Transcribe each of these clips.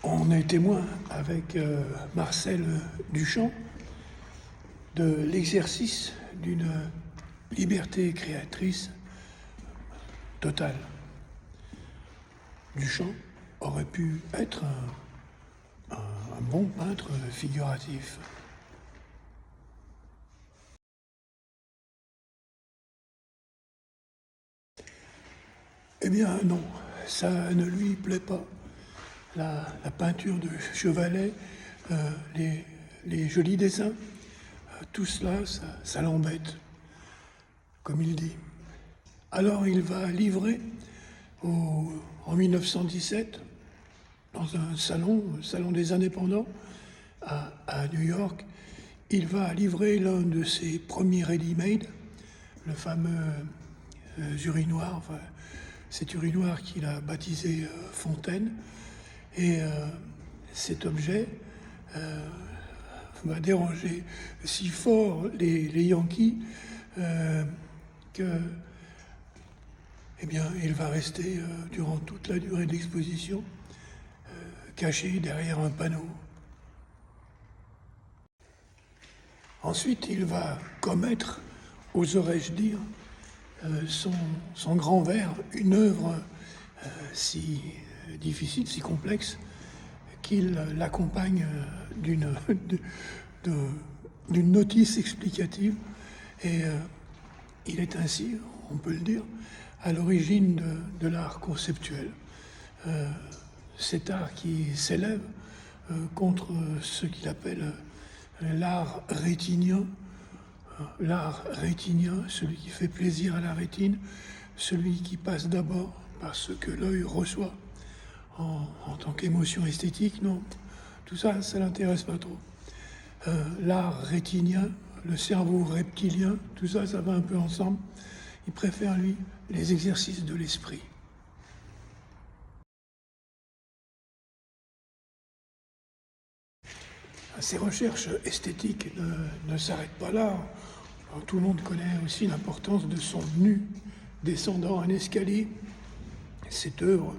On est témoin avec Marcel Duchamp de l'exercice d'une liberté créatrice totale. Duchamp aurait pu être un bon peintre figuratif. Eh bien non, ça ne lui plaît pas. La peinture de chevalet, les jolis dessins, tout cela, ça l'embête, comme il dit. Alors il va livrer en 1917, dans un salon, le salon des indépendants, à New York, il va livrer l'un de ses premiers ready-made, le fameux urinoir, enfin, cet urinoir qu'il a baptisé Fontaine. Et cet objet va déranger si fort les Yankees que, eh bien, il va rester durant toute la durée de l'exposition caché derrière un panneau. Ensuite, il va commettre, oserais-je dire, son grand vers, une œuvre si difficile, si complexe, qu'il l'accompagne d'une notice explicative. Et il est ainsi, on peut le dire, à l'origine de l'art conceptuel. Cet art qui s'élève contre ce qu'il appelle l'art rétinien. L'art rétinien, celui qui fait plaisir à la rétine, celui qui passe d'abord par ce que l'œil reçoit en tant qu'émotion esthétique, non. Tout ça, ça l'intéresse pas trop. L'art rétinien, le cerveau reptilien, tout ça, ça va un peu ensemble. Il préfère, lui, les exercices de l'esprit. Ses recherches esthétiques ne s'arrêtent pas là. Alors, tout le monde connaît aussi l'importance de son nu descendant un escalier. Cette œuvre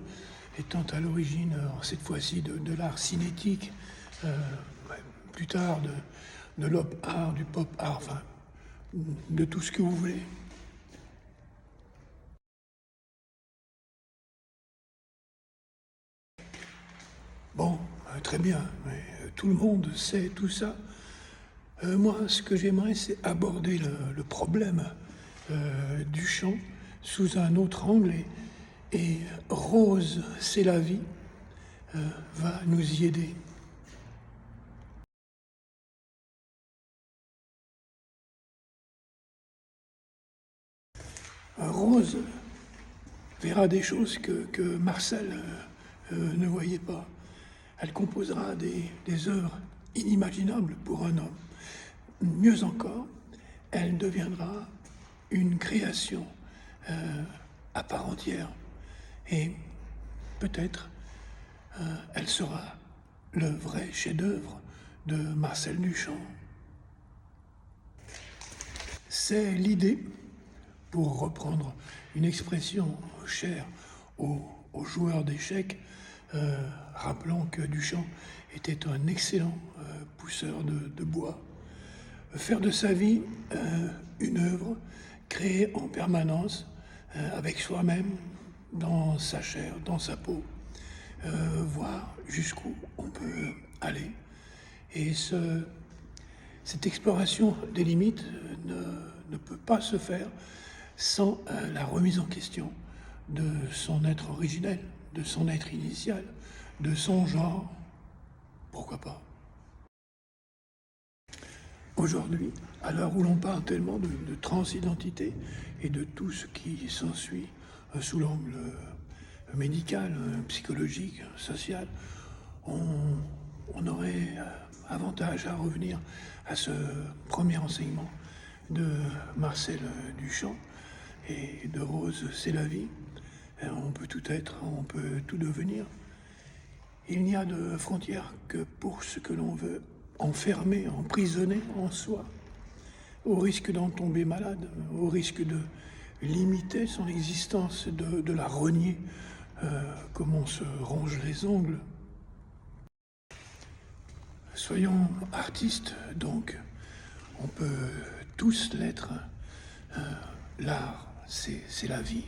étant à l'origine, cette fois-ci, de l'art cinétique, plus tard de l'op art, du pop art, enfin, de tout ce que vous voulez. Bon, très bien, mais tout le monde sait tout ça. Moi, ce que j'aimerais, c'est aborder le problème Duchamp sous un autre angle. Et Rose, c'est la vie, va nous y aider. Rose verra des choses que Marcel ne voyait pas. Elle composera des œuvres inimaginables pour un homme. Mieux encore, elle deviendra une création à part entière. Et peut-être elle sera le vrai chef-d'œuvre de Marcel Duchamp. C'est l'idée, pour reprendre une expression chère aux joueurs d'échecs, rappelant que Duchamp était un excellent pousseur de bois. Faire de sa vie une œuvre créée en permanence avec soi-même, dans sa chair, dans sa peau, voir jusqu'où on peut aller. Et cette exploration des limites ne peut pas se faire sans la remise en question de son être originel, de son être initial, de son genre. Pourquoi pas? Aujourd'hui, à l'heure où l'on parle tellement de transidentité et de tout ce qui s'ensuit sous l'angle médical, psychologique, social, on aurait avantage à revenir à ce premier enseignement de Marcel Duchamp et de Rose, c'est la vie. On peut tout être, on peut tout devenir. Il n'y a de frontières que pour ce que l'on veut enfermer, emprisonner en soi, au risque d'en tomber malade, au risque de limiter son existence, de la renier comme on se ronge les ongles. Soyons artistes, donc. On peut tous l'être. L'art, c'est la vie.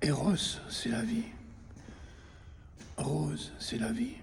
Eros, c'est la vie. Rose, c'est la vie.